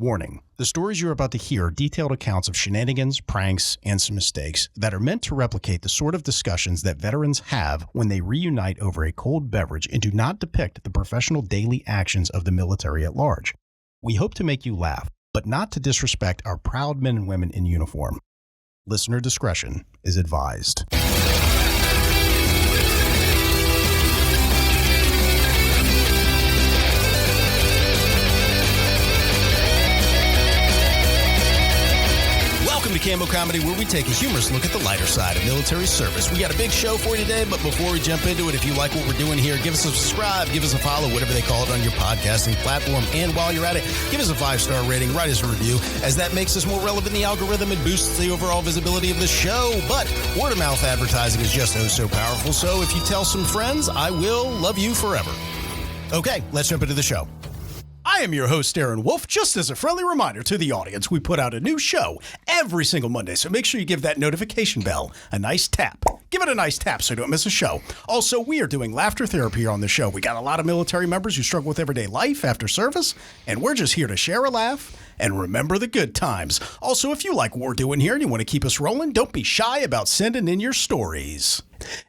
Warning, the stories you're about to hear are detailed accounts of shenanigans, pranks, and some mistakes that are meant to replicate the sort of discussions that veterans have when they reunite over a cold beverage and do not depict the professional daily actions of the military at large. We hope to make you laugh, but not to disrespect our proud men and women in uniform. Listener discretion is advised. Welcome to Cammo Comedy, where we take a humorous look at the lighter side of military service. We got a big show for you today, but before we jump into it, if you like what we're doing here, give us a subscribe, give us a follow, whatever they call it on your podcasting platform. And while you're at it, give us a 5-star rating, write us a review, as that makes us more relevant in the algorithm and boosts the overall visibility of the show. But word-of-mouth advertising is just so powerful, so if you tell some friends, I will love you forever. Okay, let's jump into the show. I am your host, Aaron Wolf. Just as a friendly reminder to the audience, we put out a new show every single Monday, so make sure you give that notification bell a nice tap. Give it a nice tap so you don't miss a show. Also, we are doing laughter therapy here on the show. We got a lot of military members who struggle with everyday life after service, and we're just here to share a laugh and remember the good times. Also, if you like what we're doing here and you want to keep us rolling, don't be shy about sending in your stories.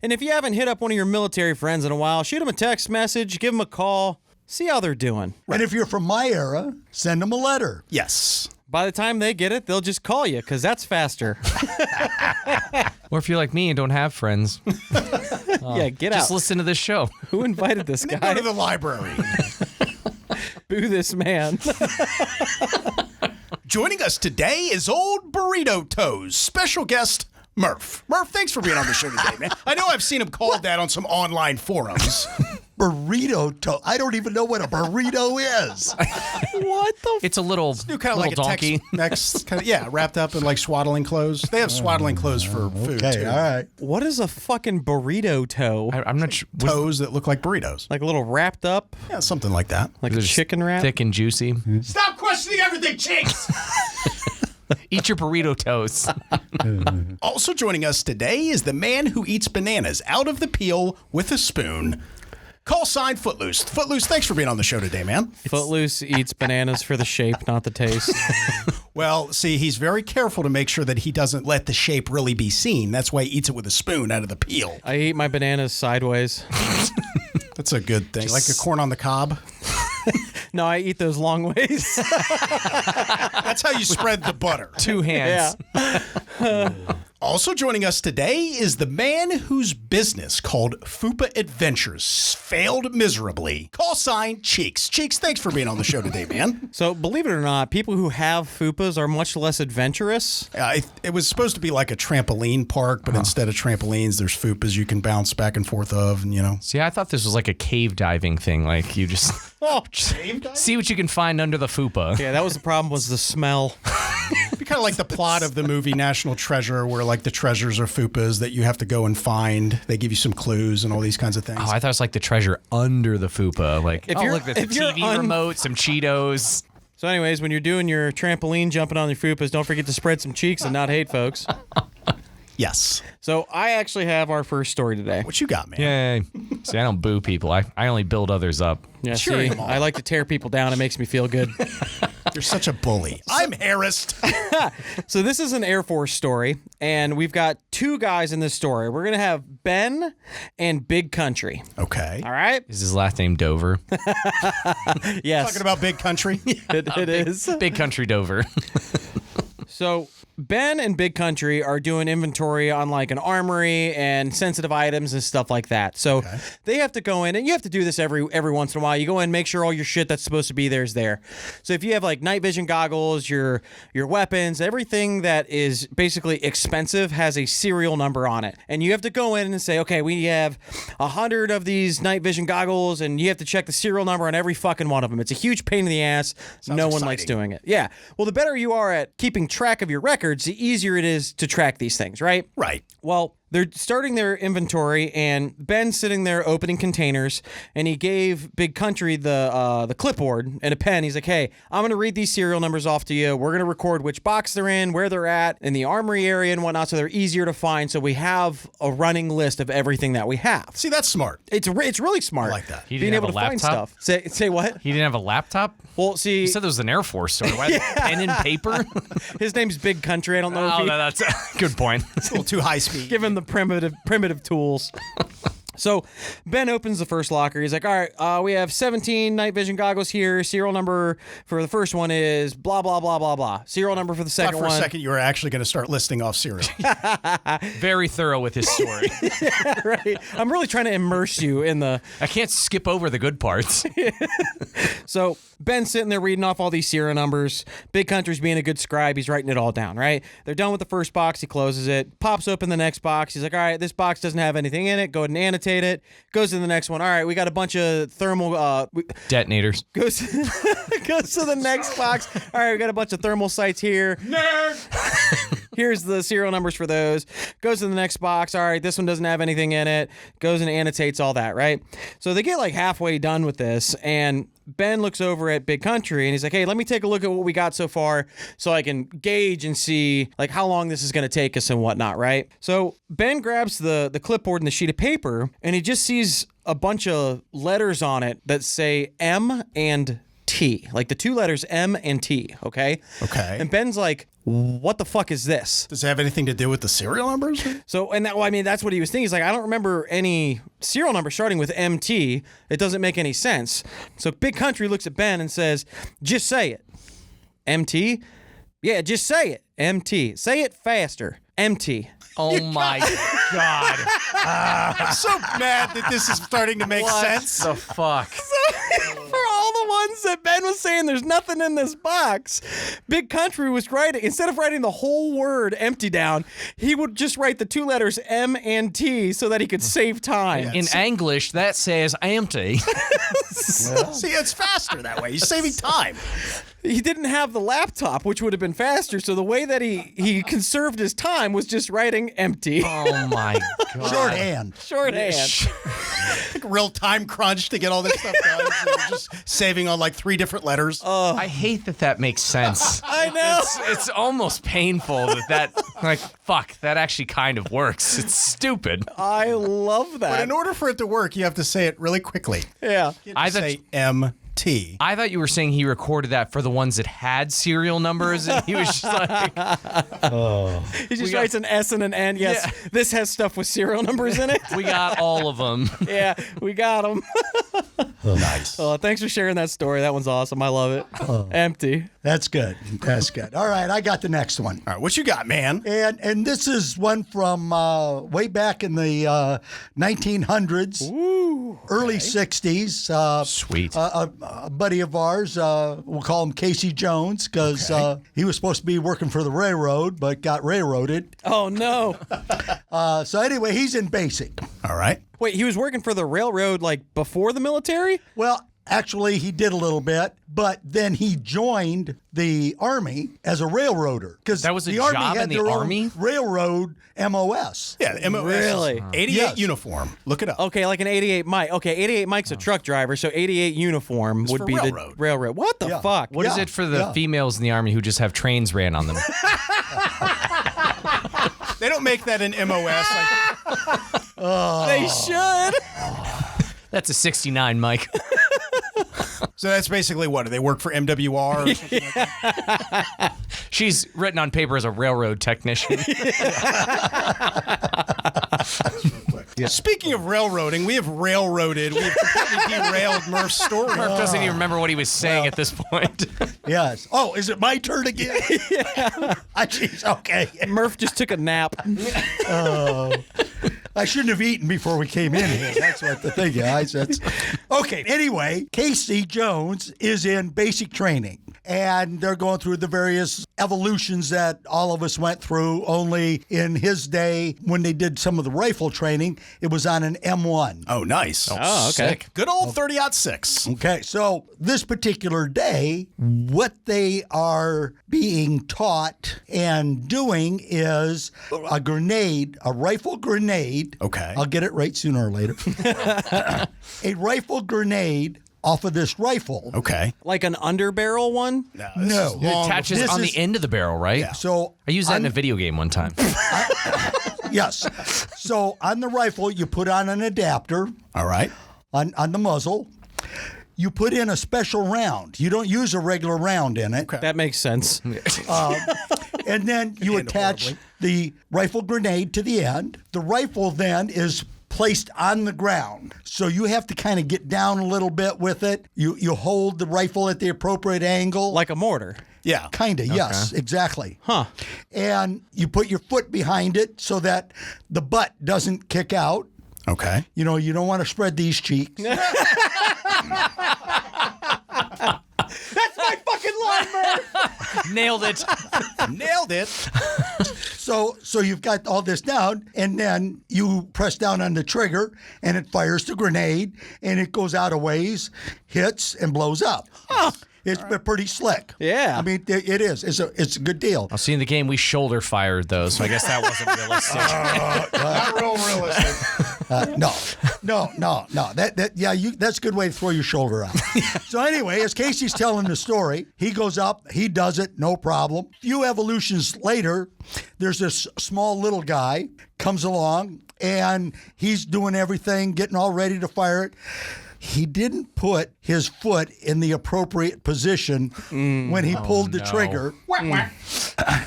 And if you haven't hit up one of your military friends in a while, shoot them a text message, give them a call. See how they're doing. Right. And if you're from my era, send them a letter. Yes. By the time they get it, they'll just call you, because that's faster. Or if you're like me and don't have friends. Yeah, get out. Just listen to this show. Who invited this guy? Go to the library. Boo this man. Joining us today is Old Burrito Toes, special guest Murph. Murph, thanks for being on the show today, man. I know I've seen him called that on some online forums. Burrito toe. I don't even know what a burrito is. What the It's a little, Kind of like donkey. a Tex-Mex, wrapped up in like swaddling clothes. They have swaddling clothes for food, Okay, too. all right. What is a fucking burrito toe? I'm not sure. Toes that look like burritos. Like a little wrapped up? Yeah, something like that. Like a They're just chicken wrap? thick and juicy. Stop questioning everything, Chinks! Eat your burrito toast. Also joining us today is the man who eats bananas out of the peel with a spoon. Call sign Footloose. Footloose, thanks for being on the show today, man. Footloose eats bananas for the shape, not the taste. Well, see, he's very careful to make sure that he doesn't let the shape really be seen. That's why he eats it with a spoon out of the peel. I eat my bananas sideways. That's a good thing. Like a corn on the cob. No, I eat those long ways. That's how you spread the butter. Two hands. Yeah. Also joining us today is the man whose business called Fupa Adventures failed miserably. Call sign Cheeks. Cheeks, thanks for being on the show today, man. So, believe it or not, people who have fupas are much less adventurous. It was supposed to be like a trampoline park, but instead of trampolines, there's fupas you can bounce back and forth of, and, you know. See, I thought this was like a cave diving thing. Like you just see what you can find under the fupa. Yeah, that was the problem, was the smell. It'd be kind of like the plot of the movie National Treasure, where like the treasures are fupas that you have to go and find. They give you some clues and all these kinds of things. Oh, I thought it was like the treasure under the fupa. Like, If oh, you're- look, there's a if you're TV remote, some Cheetos. So anyways, when you're doing your trampoline jumping on your fupas, don't forget to spread some cheeks and not hate folks. Yes. So I actually have our first story today. What you got, man? Yay. See, I don't boo people. I only build others up. Yeah, Cheering see, them on. I like to tear people down. It makes me feel good. You're such a bully. I'm harassed. So this is an Air Force story, and we've got two guys in this story. We're going to have Ben and Big Country. Okay. All right? Is his last name Dover? Yes, Talking about Big Country. it is. Big Country Dover. So Ben and Big Country are doing inventory on like an armory and sensitive items and stuff like that. So they have to go in, and you have to do this every once in a while. You go in, make sure all your shit that's supposed to be there is there. So if you have like night vision goggles, your weapons, everything that is basically expensive has a serial number on it. And you have to go in and say, okay, we have 100 of these night vision goggles, and you have to check the serial number on every fucking one of them. It's a huge pain in the ass. No one likes exciting. doing it. Yeah. Well, the better you are at keeping track of your records, the easier it is to track these things, right? Right. Well, they're starting their inventory, and Ben's sitting there opening containers, and he gave Big Country the clipboard and a pen. He's like, hey, I'm going to read these serial numbers off to you. We're going to record which box they're in, where they're at, in the armory area and whatnot, so they're easier to find, so we have a running list of everything that we have. See, that's smart. It's really smart. I like that. He Being didn't able have to a find laptop? stuff. Say what? He didn't have a laptop? Well, see, You said there was an Air Force store. Why pen and paper? his name's Big Country. I don't know if Oh, he... that's a good point. It's a little too high speed. Give him the primitive tools. So Ben opens the first locker. He's like, all right, we have 17 night vision goggles here. Serial number for the first one is blah, blah, blah, blah, blah. Serial number for the second For one. a second, you were actually going to start listing off cereal. Very thorough with his story. Right. I'm really trying to immerse you in the... I can't skip over the good parts. So Ben's sitting there reading off all these serial numbers. Big Country's being a good scribe. He's writing it all down, right? They're done with the first box. He closes it, pops open the next box. He's like, all right, this box doesn't have anything in it. Go ahead and annotate it. Goes to the next one. All right, we got a bunch of thermal... Detonators. Goes to the next box. All right, we got a bunch of thermal sights here. Nerd! Here's the serial numbers for those. Goes to the next box. All right, this one doesn't have anything in it. Goes and annotates all that, right? So they get like halfway done with this, and Ben looks over at Big Country, and he's like, hey, let me take a look at what we got so far so I can gauge and see like how long this is going to take us and whatnot, right? So Ben grabs the clipboard and the sheet of paper, and he just sees a bunch of letters on it that say M and T, like the two letters M and T, okay? Okay. And Ben's like, what the fuck is this? Does it have anything to do with the serial numbers? So, and that, well, I mean, that's what he was thinking. He's like, I don't remember any serial number starting with MT. It doesn't make any sense. So Big Country looks at Ben and says, just say it. MT? Yeah, just say it. MT. Say it faster. MT. Oh my God. I'm so mad that this is starting to make sense. The fuck? For all the ones that Ben was saying there's nothing in this box, Big Country was writing, instead of writing the whole word empty down, he would just write the two letters M and T so that he could save time. In English, that says empty. See, it's faster that way. You're saving time. He didn't have the laptop, which would have been faster, so the way that he conserved his time was just writing empty. Oh my God. Shorthand. Shorthand. Like real time crunch to get all this stuff done. So you're just saving on like 3 different letters. I hate that makes sense. I know. It's almost painful that like, fuck, that actually kind of works. It's stupid. I love But that. in order for it to work, you have to say it really quickly. Yeah. I thought- say MT. I thought you were saying he recorded that for the ones that had serial numbers, and he was just like, He just writes an S and an N. Yes, Yeah. This has stuff with serial numbers in it. we got all of them. Yeah, we got them. Nice. Oh, thanks for sharing that story. That one's awesome. I love it. Empty. That's good. That's good. All right, I got the next one. All right, what you got, man? And this is one from way back in the 1900s, early 60s. Sweet. A buddy of ours, we'll call him Casey Jones, because he was supposed to be working for the railroad, but got railroaded. Oh, no. So anyway, he's in basic. All right. Wait, he was working for the railroad like before the military? Well, actually, he did a little bit, but then he joined the Army as a railroader. Because That was a the Army job had in the their own Army? Railroad MOS. Yeah, the MOS. Really? 88 Yes. uniform. Look it up. Okay, like an 88 Mike. Okay, 88 Mike's a truck driver, so 88 uniform would for be railroad. the railroad. What the Yeah. fuck? What is Yeah, it for the yeah. females in the Army who just have trains ran on them? They don't make that an MOS. They should. That's a 69, Mike. So that's basically what? Do they work for MWR or something like that? She's written on paper as a railroad technician. Speaking of railroading, we have railroaded. We've completely derailed Murph's story. Murph doesn't even remember what he was saying at this point. Yes. Oh, is it my turn again? Yeah. Jeez, okay. Murph just took a nap. I shouldn't have eaten before we came in here. That's what the thing is. That's okay. Anyway, Casey Jones is in basic training, and they're going through the various evolutions that all of us went through. Only in his day, when they did some of the rifle training, it was on an M1. Oh, nice. Oh, okay. Sick. Good old 30-06. Okay, so this particular day, what they are being taught and doing is a grenade, a rifle grenade. Okay. I'll get it right sooner or later. A rifle grenade off of this rifle. Okay. Like an underbarrel one? No. It attaches This on is- the end of the barrel, right? So I used that in a video game one time. yes. So on the rifle, you put on an adapter All right. on the muzzle. You put in a special round. You don't use a regular round in it. That makes sense. And then you attach the rifle grenade to the end. The rifle then is placed on the ground. So you have to kind of get down a little bit with it. You hold the rifle at the appropriate angle. Like a mortar. Yeah. Kind of, yes, exactly. Huh. And you put your foot behind it so that the butt doesn't kick out. Okay. You know, you don't want to spread these cheeks. That's my fucking lawnmower! Nailed it. Nailed it. So you've got all this down, and then you press down on the trigger, and it fires the grenade, and it goes out a ways, hits, and blows up. It's pretty slick. Yeah. I mean, it is. It's a good deal. I'll see in the game we shoulder fired those, so I guess that wasn't realistic. Not real realistic. No. That's a good way to throw your shoulder out. So anyway, as Casey's telling the story, he goes up, he does it, no problem. A few evolutions later, there's this small little guy comes along, and he's doing everything, getting all ready to fire it. He didn't put his foot in the appropriate position when he pulled the trigger.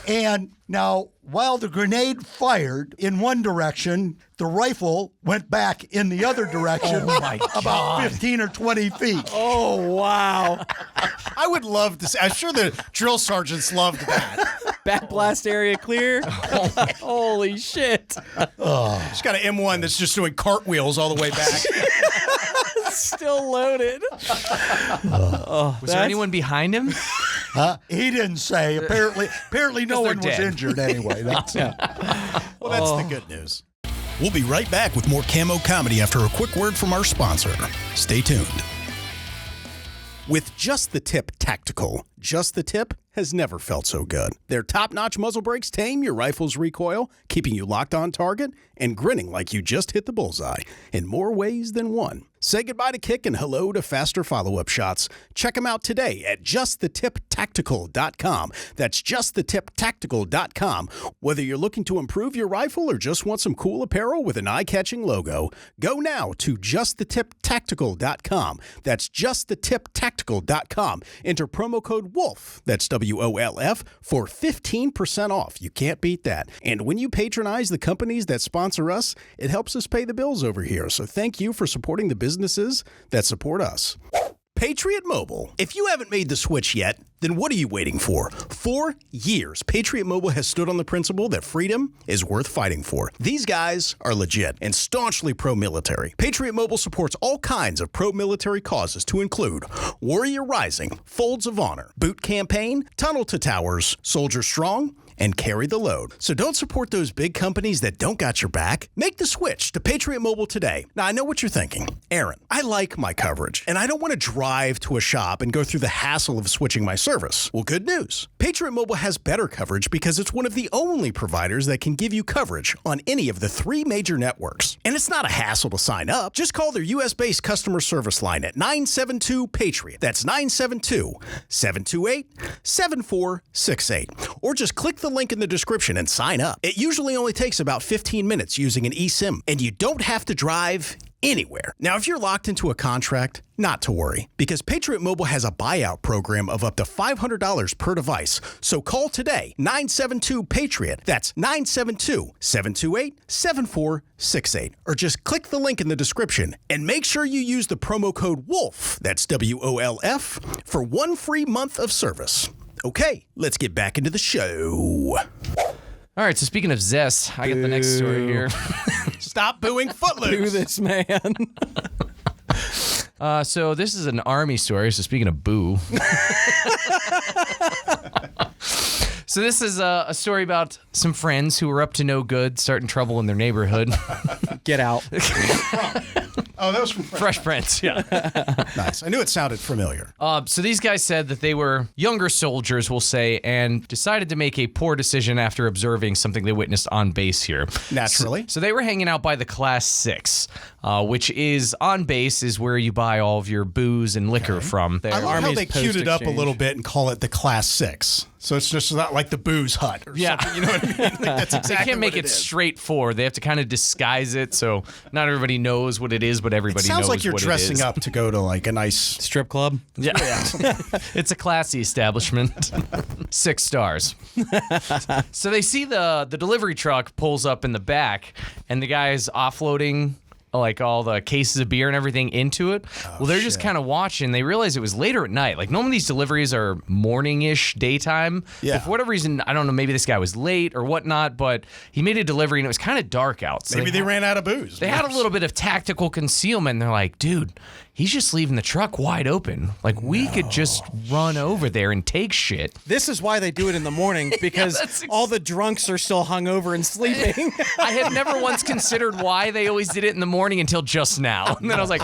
And now, while the grenade fired in one direction, the rifle went back in the other direction about 15 or 20 feet. Oh, wow. I would love to see. I'm sure the drill sergeants loved that. Back blast area clear? Holy shit. She's got an M1 that's just doing cartwheels all the way back. Still loaded. Was there anyone behind him? He didn't say. Apparently no one was dead. injured anyway. That's it. Well, that's the good news. We'll be right back with more Cammo Comedy after a quick word from our sponsor. Stay tuned. With Just the Tip Tactical, Just the Tip has never felt so good. Their top-notch muzzle brakes tame your rifle's recoil, keeping you locked on target and grinning like you just hit the bullseye in more ways than one. Say goodbye to kick and hello to faster follow-up shots. Check them out today at justthetiptactical.com. That's justthetiptactical.com. Whether you're looking to improve your rifle or just want some cool apparel with an eye-catching logo, go now to justthetiptactical.com. That's justthetiptactical.com. Enter promo code WOLF, that's WOLF, for 15% off. You can't beat that. And when you patronize the companies that sponsor us, it helps us pay the bills over here. So thank you for supporting the businesses that support us. Patriot Mobile. If you haven't made the switch yet, then what are you waiting for? For years, Patriot Mobile has stood on the principle that freedom is worth fighting for. These guys are legit and staunchly pro-military. Patriot Mobile supports all kinds of pro-military causes to include Warrior Rising, Folds of Honor, Boot Campaign, Tunnel to Towers, Soldier Strong, and Carry the Load. So don't support those big companies that don't got your back. Make the switch to Patriot Mobile today. Now, I know what you're thinking. Aaron, I like my coverage, and I don't want to drive to a shop and go through the hassle of switching my service. Well, good news. Patriot Mobile has better coverage because it's one of the only providers that can give you coverage on any of the 3 major networks. And it's not a hassle to sign up. Just call their U.S.-based customer service line at 972-PATRIOT. That's 972-728-7468. Or just click the link in the description and sign up. It usually only takes about 15 minutes using an eSIM, and you don't have to drive anywhere. Now, if you're locked into a contract, not to worry, because Patriot Mobile has a buyout program of up to $500 per device. So call today, 972-PATRIOT. That's 972-728-7468. Or just click the link in the description and make sure you use the promo code WOLF, that's WOLF, for 1 free month of service. Okay, let's get back into the show. All right, so speaking of zest, I got the next story here. Stop booing Footloose. Do this, man. So this is an army story. So speaking of boo. So this is a story about some friends who were up to no good, starting trouble in their neighborhood. Get out. Oh, that was from Fresh Prince, yeah. Nice. I knew it sounded familiar. So these guys said that they were younger soldiers, we'll say, and decided to make a poor decision after observing something they witnessed on base here. Naturally. So they were hanging out by the Class 6, which is on base is where you buy all of your booze and liquor from. I love how Army's they queued it up a post-exchange. little bit and call it the Class 6. So it's just not like the booze hut or something. You know what I mean? Like, that's exactly They can't make what it is. straightforward. They have to kind of disguise it so not everybody knows what it is, but It everybody sounds knows like you're what dressing it is. up to go to like a nice. Strip club. Yeah. It's a classy establishment. 6 stars. So they see the delivery truck pulls up in the back, and the guy's offloading like all the cases of beer and everything into it. Well, they're just kind of watching. They realize it was later at night. Like normally these deliveries are morning-ish, daytime. Yeah. But for whatever reason, I don't know, maybe this guy was late or whatnot, but he made a delivery and it was kind of dark out. So Maybe they ran out of booze. they had a little bit of tactical concealment. And they're like, dude, he's just leaving the truck wide open. Like, we could just run over there and take shit. This is why they do it in the morning, because that's all the drunks are still hungover and sleeping. I had never once considered why they always did it in the morning until just now. And then I was like,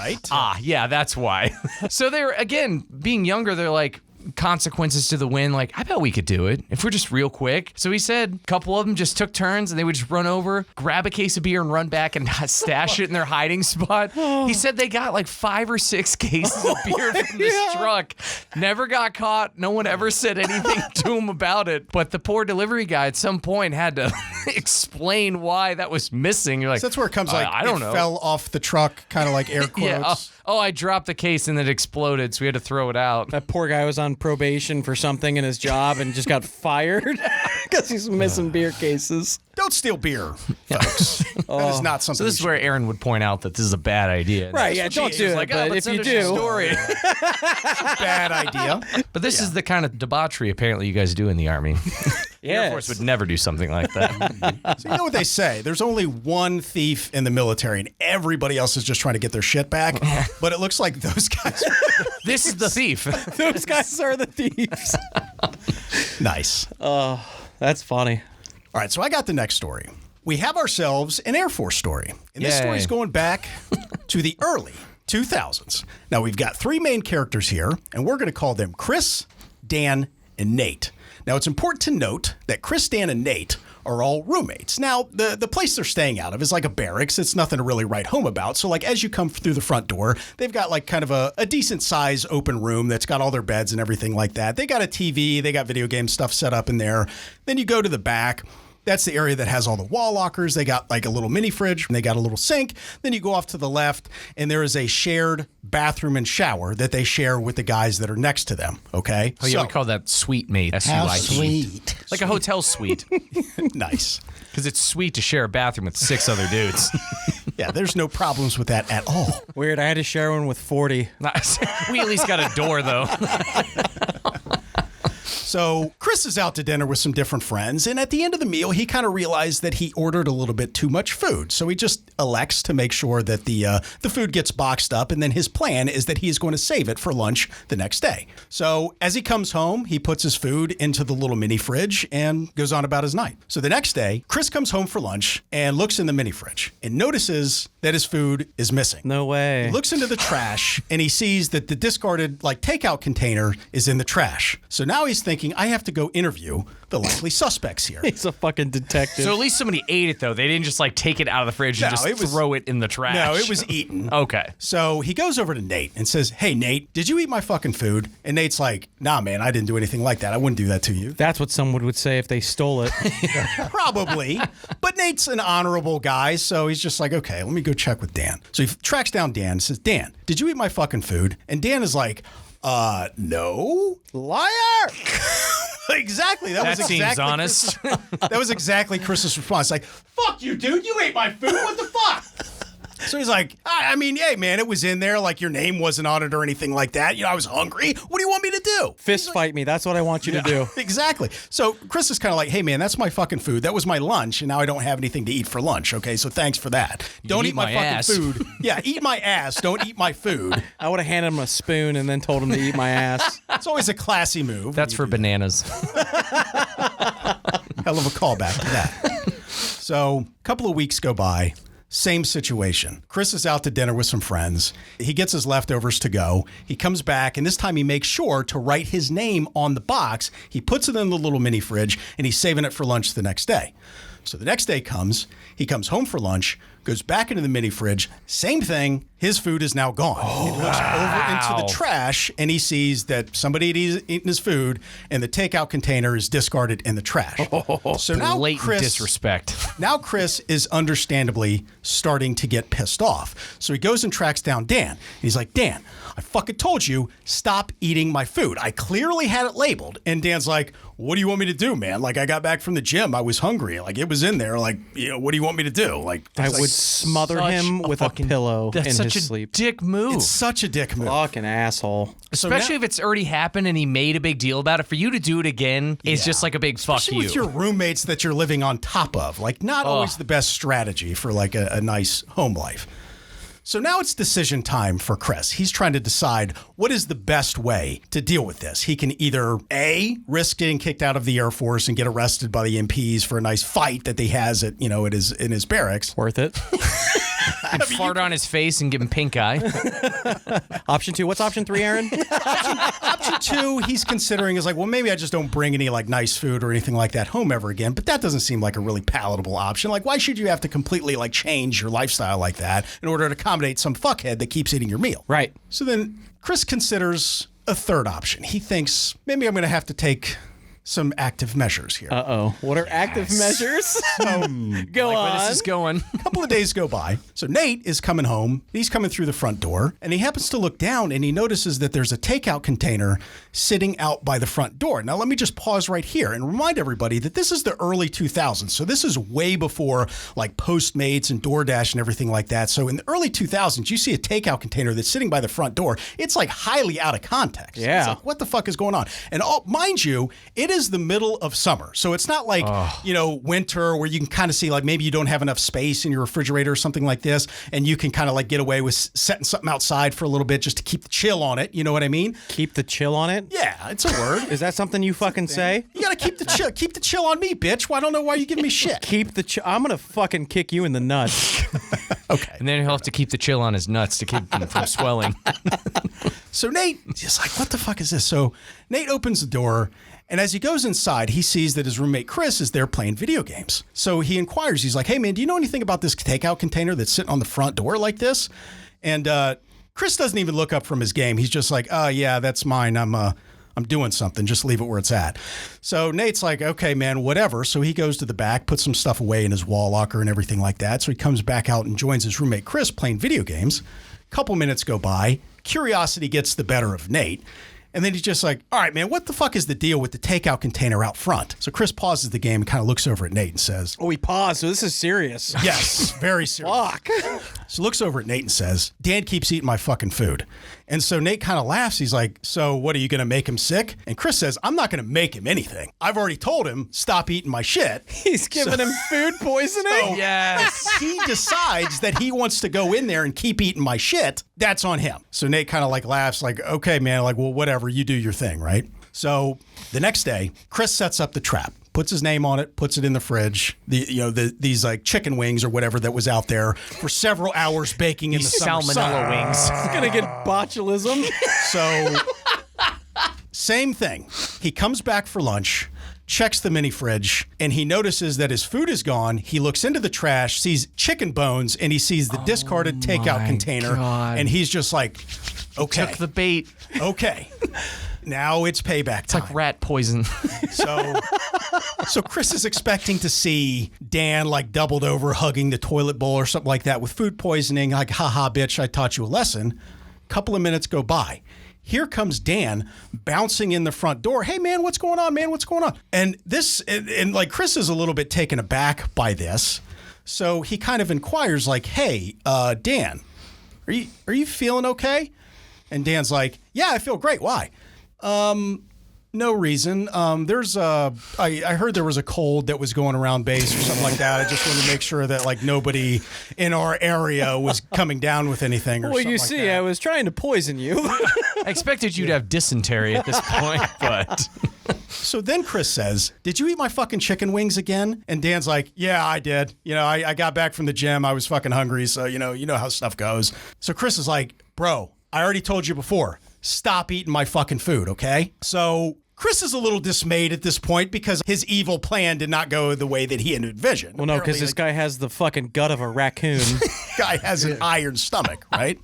yeah, that's why. So they're, again, being younger, they're like, consequences to the win. Like, I bet we could do it if we're just real quick. So he said a couple of them just took turns and they would just run over, grab a case of beer and run back and stash it in their hiding spot. He said they got like 5 or 6 cases of beer from this truck. Never got caught. No one ever said anything to him about it. But the poor delivery guy at some point had to explain why that was missing. You're like, So that's where it comes like I don't know. fell off the truck, kind of like air quotes. Yeah. I dropped the case and it exploded, so we had to throw it out. That poor guy was on probation for something in his job and just got fired because he's missing beer cases. Don't steal beer, folks. That is not something. So this is we where Aaron would point out that this is a bad idea. Right, yeah, don't do it. Like, but if you do, story. should- bad idea. But this is the kind of debauchery apparently you guys do in the Army. The Air Force would never do something like that. So you know what they say? There's only one thief in the military, and everybody else is just trying to get their shit back. But it looks like those guys. This is the thief. those guys are the thieves. Nice. That's funny. All right, so I got the next story. We have ourselves an Air Force story. And this Yay. story is going back to the early 2000s. Now, we've got 3 main characters here, and we're going to call them Chris, Dan, and Nate. Now, it's important to note that Chris, Dan, and Nate are all roommates. Now, the place they're staying out of is like a barracks. It's nothing to really write home about. So, like, as you come through the front door, they've got like kind of a decent size open room that's got all their beds and everything like that. They got a TV, they got video game stuff set up in there. Then you go to the back. That's the area that has all the wall lockers. They got like a little mini fridge and they got a little sink. Then you go off to the left and there is a shared bathroom and shower that they share with the guys that are next to them. Okay. Oh, yeah, we call that suite mate. How SUIT. sweet. Like a hotel suite. Nice. Because it's sweet to share a bathroom with 6 other dudes. Yeah, there's no problems with that at all. Weird. I had to share one with 40. Nice. We at least got a door, though. So Chris is out to dinner with some different friends, and at the end of the meal, he kind of realized that he ordered a little bit too much food. So he just elects to make sure that the food gets boxed up, and then his plan is that he is going to save it for lunch the next day. So as he comes home, he puts his food into the little mini fridge and goes on about his night. So the next day, Chris comes home for lunch and looks in the mini fridge and notices that his food is missing. No way. He looks into the trash and he sees that the discarded like takeout container is in the trash. So now he's thinking, I have to go interview the likely suspects here. He's a fucking detective. So at least somebody ate it, though. They didn't just, like, take it out of the fridge and No, just it was- throw it in the trash. No, it was eaten. Okay. So he goes over to Nate and says, hey, Nate, did you eat my fucking food? And Nate's like, nah, man, I didn't do anything like that. I wouldn't do that to you. That's what someone would say if they stole it. Probably. But Nate's an honorable guy, so he's just like, okay, let me go check with Dan. So he tracks down Dan and says, Dan, did you eat my fucking food? And Dan is like, no. Liar! Exactly. That was That exactly seems honest. That was exactly Chris's response. Like, fuck you, dude. You ate my food. What the fuck? So he's like, I mean, hey, man, it was in there. Like, your name wasn't on it or anything like that. You know, I was hungry. What do you want me to do? Fist fight me. That's what I want you to do. Exactly. So Chris is kind of like, hey, man, that's my fucking food. That was my lunch, and now I don't have anything to eat for lunch. Okay, so thanks for that. Don't eat my fucking food. Yeah, eat my ass. Don't eat my food. I would have handed him a spoon and then told him to eat my ass. It's always a classy move. That's for bananas. Hell of a callback to that. So a couple of weeks go by. Same situation. Chris is out to dinner with some friends. He gets his leftovers to go. He comes back, and this time he makes sure to write his name on the box. He puts it in the little mini fridge, and he's saving it for lunch the next day. So the next day comes. He comes home for lunch, goes back into the mini fridge. Same thing. His food is now gone. He looks over into the trash, and he sees that somebody had eaten his food, and the takeout container is discarded in the trash. So now Blatant disrespect. Now Chris is understandably starting to get pissed off. So he goes and tracks down Dan. He's like, Dan, I fucking told you, stop eating my food. I clearly had it labeled. And Dan's like, what do you want me to do, man? Like, I got back from the gym. I was hungry. Like, it was in there. Like, you know, what do you want me to do? Like, I would smother him with a pillow in his sleep. Dick move. It's such a dick move. Fucking asshole. Especially if it's already happened and he made a big deal about it. For you to do it again is just like a big fuck Especially you. with your roommates that you're living on top of. Like, not always the best strategy for, like, a nice home life. So now it's decision time for Chris. He's trying to decide what is the best way to deal with this. He can either A, risk getting kicked out of the Air Force and get arrested by the MPs for a nice fight that he has at, you know, in his barracks. Worth it. And fart on his face and give him pink eye. Option 2. What's option 3, Aaron? Option 2, he's considering is like, well, maybe I just don't bring any like nice food or anything like that home ever again. But that doesn't seem like a really palatable option. Like, why should you have to completely like change your lifestyle like that in order to accommodate some fuckhead that keeps eating your meal? Right. So then Chris considers a third option. He thinks maybe I'm going to have to take some active measures here. Uh-oh. What are active measures? Go on. Where this is going. A couple of days go by. So Nate is coming home. He's coming through the front door, and he happens to look down, and he notices that there's a takeout container sitting out by the front door. Now, let me just pause right here and remind everybody that this is the early 2000s. So this is way before, like, Postmates and DoorDash and everything like that. So in the early 2000s, you see a takeout container that's sitting by the front door. It's, like, highly out of context. Yeah. It's like, what the fuck is going on? And mind you, it is the middle of summer. So it's not like, you know, winter where you can kind of see like maybe you don't have enough space in your refrigerator or something like this. And you can kind of like get away with setting something outside for a little bit just to keep the chill on it. You know what I mean? Keep the chill on it? Yeah, it's a word. Is that something you fucking say? You got to keep the chill. Keep the chill on me, bitch. Well, I don't know why you give me shit. Keep the chill. I'm going to fucking kick you in the nuts. Okay. And then he'll have to keep the chill on his nuts to keep them from swelling. So Nate is like, what the fuck is this? So Nate opens the door, and as he goes inside, he sees that his roommate Chris is there playing video games. So he inquires. He's like, hey, man, do you know anything about this takeout container that's sitting on the front door like this? And Chris doesn't even look up from his game. He's just like, oh, yeah, that's mine. I'm doing something. Just leave it where it's at. So Nate's like, okay, man, whatever. So he goes to the back, puts some stuff away in his wall locker and everything like that. So he comes back out and joins his roommate Chris playing video games. Couple minutes go by. Curiosity gets the better of Nate. And then he's just like, all right, man, what the fuck is the deal with the takeout container out front? So Chris pauses the game and kind of looks over at Nate and says, Oh, we paused, so this is serious. yes, very serious. Fuck. So looks over at Nate and says, Dan keeps eating my fucking food. And so Nate kind of laughs. He's like, so what, are you going to make him sick? And Chris says, I'm not going to make him anything. I've already told him, stop eating my shit. He's giving him food poisoning? So Yes. he decides that he wants to go in there and keep eating my shit. That's on him. So Nate kind of like laughs like, okay, man, like, well, whatever, you do your thing, right? So the next day, Chris sets up the trap. Puts his name on it, puts it in the fridge. These like chicken wings or whatever that was out there for several hours baking in the summer sun. Salmonella wings. He's going to get botulism. So same thing. He comes back for lunch, checks the mini fridge, and he notices that his food is gone. He looks into the trash, sees chicken bones, and he sees the discarded takeout container. God. And he's just like, okay. Took the bait. Okay. Now it's payback time. Like rat poison. So Chris is expecting to see Dan like doubled over hugging the toilet bowl or something like that with food poisoning. Like, haha, bitch, I taught you a lesson. Couple of minutes go by. Here comes Dan bouncing in the front door. Hey, man, what's going on, man? What's going on? And like Chris is a little bit taken aback by this. So he kind of inquires like, hey, Dan, are you feeling okay? And Dan's like, yeah, I feel great. Why? No reason. I heard there was a cold that was going around base or something like that. I just wanted to make sure that like nobody in our area was coming down with anything or Well, something you like see, that. I was trying to poison you. I expected you to have dysentery at this point, but So then Chris says, did you eat my fucking chicken wings again? And Dan's like, yeah, I did. You know, I got back from the gym. I was fucking hungry. So, you know how stuff goes. So Chris is like, bro, I already told you before. Stop eating my fucking food, okay? So Chris is a little dismayed at this point because his evil plan did not go the way that he had envisioned. Well, no, because this guy has the fucking gut of a raccoon. Guy has an iron stomach, right?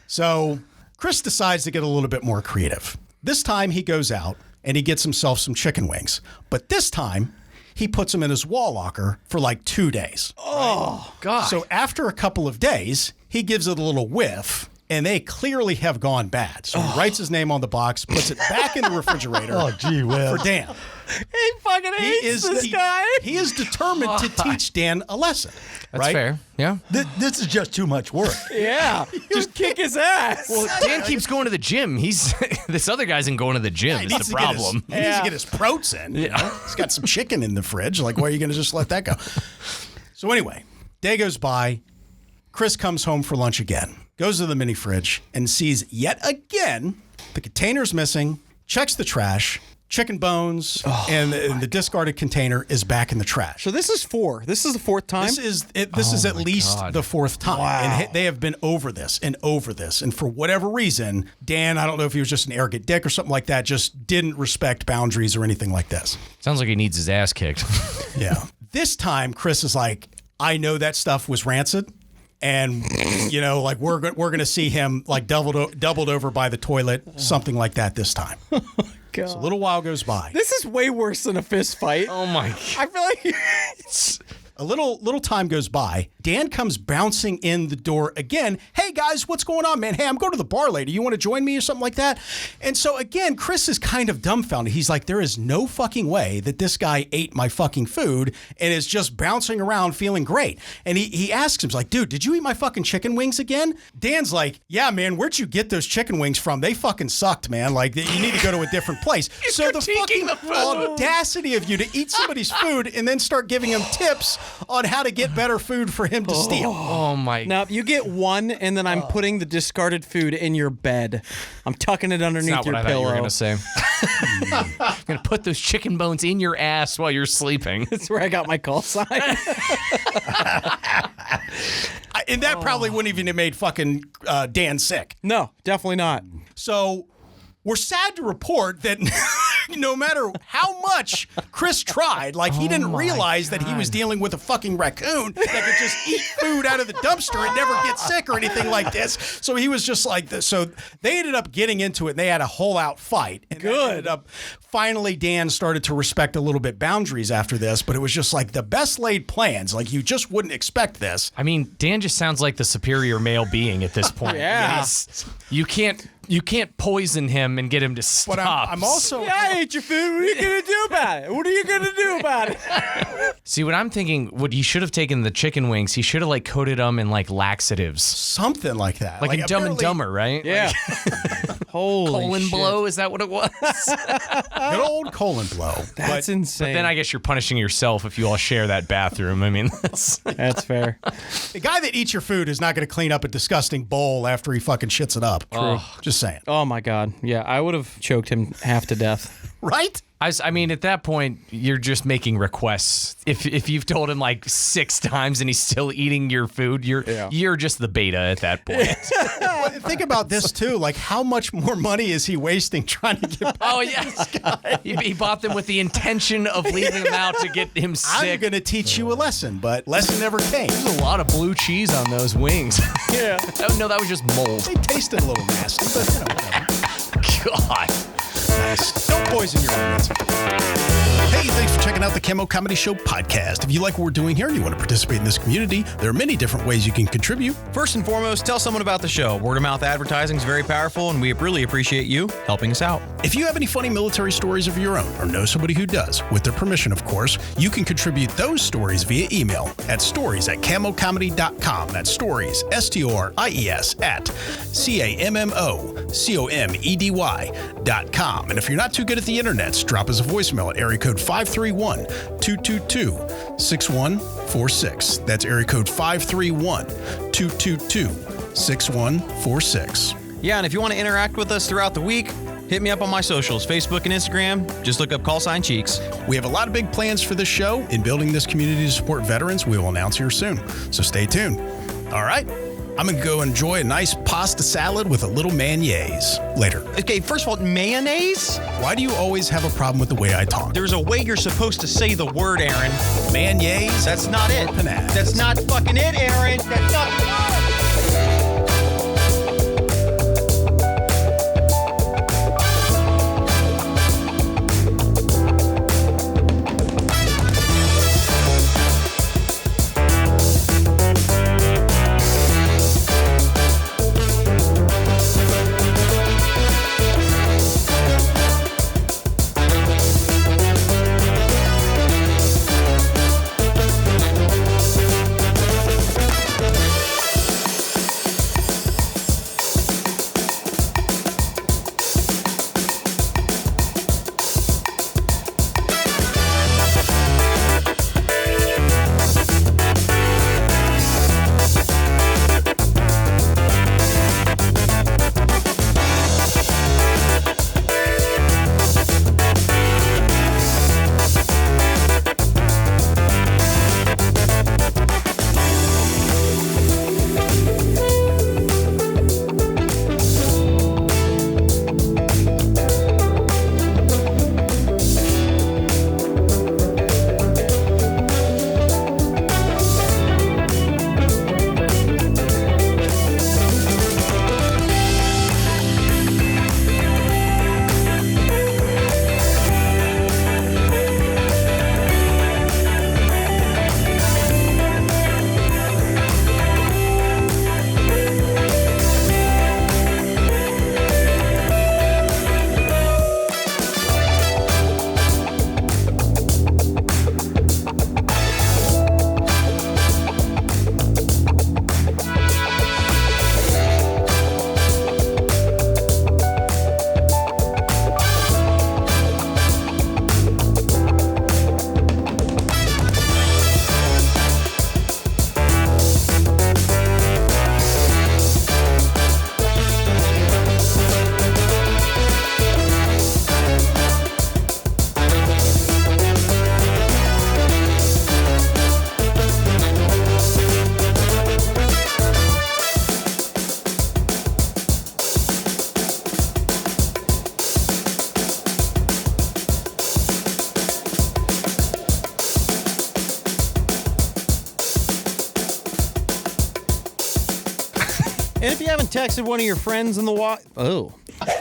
So Chris decides to get a little bit more creative. This time he goes out and he gets himself some chicken wings. But this time he puts them in his wall locker for like 2 days. oh god. So after a couple of days, he gives it a little whiff. And they clearly have gone bad. So he writes his name on the box, puts it back in the refrigerator Oh, gee whiz. for Dan. He fucking hates this guy. He is determined to teach Dan a lesson. That's right? fair. Yeah. This is just too much work. Yeah, just kick his ass. Well, Dan keeps going to the gym. He's this other guy isn't going to the gym. He Is needs the to get his- problem. He needs to get his protein in. You know? He's got some chicken in the fridge. Like, why are you going to just let that go? So anyway, day goes by. Chris comes home for lunch again. Goes to the mini fridge and sees yet again the container's missing, checks the trash, chicken bones, and the discarded container is back in the trash. So this is 4. This is the 4th time. This is at least God. the 4th time. Wow. And they have been over this and over this. And for whatever reason, Dan, I don't know if he was just an arrogant dick or something like that, just didn't respect boundaries or anything like this. Sounds like he needs his ass kicked. Yeah. This time, Chris is like, I know that stuff was rancid. And, you know, like we're going to see him like doubled over by the toilet, something like that this time. God. So a little while goes by. This is way worse than a fist fight. Oh my god. I feel like A little time goes by. Dan comes bouncing in the door again. Hey guys, what's going on, man? Hey, I'm going to the bar later. You want to join me or something like that? And so again, Chris is kind of dumbfounded. He's like, there is no fucking way that this guy ate my fucking food and is just bouncing around feeling great. And he asks him, he's like, dude, did you eat my fucking chicken wings again? Dan's like, yeah, man, where'd you get those chicken wings from? They fucking sucked, man. Like, you need to go to a different place. So the fucking critiquing the food. audacity of you to eat somebody's food and then start giving him tips on how to get better food for him to steal. Oh my. now you get 1, and then I'm putting the discarded food in your bed. I'm tucking it That's underneath not your what I thought you pillow. were gonna say. I'm gonna put those chicken bones in your ass while you're sleeping. That's where I got my call sign. And that probably wouldn't even have made fucking Dan sick. No, definitely not. So we're sad to report that no matter how much Chris tried, like he didn't realize that he was dealing with a fucking raccoon that could just eat food out of the dumpster and never get sick or anything like this. So he was just like this. So they ended up getting into it and they had a whole out fight. And good. Ended up, finally, Dan started to respect a little bit boundaries after this, but it was just like the best laid plans. Like you just wouldn't expect this. I mean, Dan just sounds like the superior male being at this point. Yeah. You can't poison him and get him to stop. But I'm also... Yeah, I ate your food. What are you gonna do about it? What are you gonna do about it? See, what I'm thinking, what he should have taken the chicken wings, he should have like coated them in like laxatives. Something like that. Like in Dumb and apparently- Dumber, right? Yeah. Holy Colon shit. blow, is that what it was? Good old colon blow. That's insane. Then I guess you're punishing yourself if you all share that bathroom. I mean, that's That's fair. The guy that eats your food is not going to clean up a disgusting bowl after he fucking shits it up. True. Just saying. Oh my god. Yeah, I would have choked him half to death. Right? I mean, at that point, you're just making requests. If you've told him like 6 times and he's still eating your food, you're just the beta at that point. But think about this too. Like, how much more money is he wasting trying to get back? Oh yeah, he bought them with the intention of leaving them out to get him I'm sick. going to teach you a lesson, but lesson never came. There's a lot of blue cheese on those wings. Yeah. No, that was just mold. They tasted a little nasty, but you know, whatever. God. Nice. Don't poison your onions. Hey, thanks for checking checking out the Cammo Comedy Show Podcast. If you like what we're doing here and you want to participate in this community, there are many different ways you can contribute. First and foremost, tell someone about the show. Word of mouth advertising is very powerful, and we really appreciate you helping us out. If you have any funny military stories of your own or know somebody who does, with their permission, of course, you can contribute those stories via email at stories@cammocomedy.com. That's stories, STORIES, at CAMMOCOMEDY.com. And if you're not too good at the internet, drop us a voicemail at area code 531-222-6146. That's area code 531-222-6146. Yeah, and if you want to interact with us throughout the week, hit me up on my socials, Facebook and Instagram. Just look up @ Cheeks. We have a lot of big plans for this show. In building this community to support veterans, we will announce here soon. So stay tuned. All right. I'm going to go enjoy a nice pasta salad with a little mayonnaise later. Okay, first of all, mayonnaise? Why do you always have a problem with the way I talk? There's a way you're supposed to say the word, Aaron. Mayonnaise? That's not it. Panache. That's not fucking it, Aaron. That's not And if you haven't texted one of your friends in the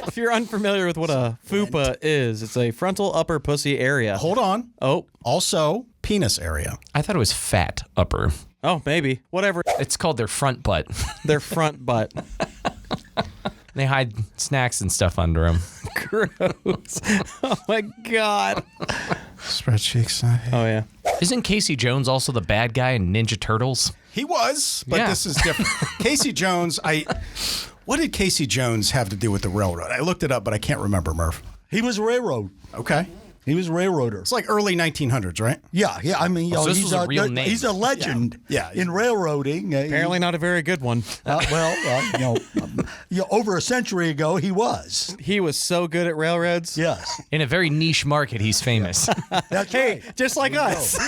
if you're unfamiliar with what a FUPA is, it's a frontal upper pussy area. Hold on. Oh. Also, penis area. I thought it was fat upper. Oh, maybe. Whatever. It's called their front butt. Their front butt. They hide snacks and stuff under them. Gross. Oh, my God. Spread cheeks. Oh, yeah. Isn't Casey Jones also the bad guy in Ninja Turtles? He was, but Yeah. this is different. Casey Jones, what did Casey Jones have to do with the railroad? I looked it up, but I can't remember, Murph. He was a railroad. Okay. He was a railroader. It's like early 1900s, right? Yeah. I mean, so this was a real name. He's a legend in railroading. Apparently not a very good one. Over a century ago, he was. He was so good at railroads. Yes. In a very niche market, he's famous. That's Hey, right. just like us.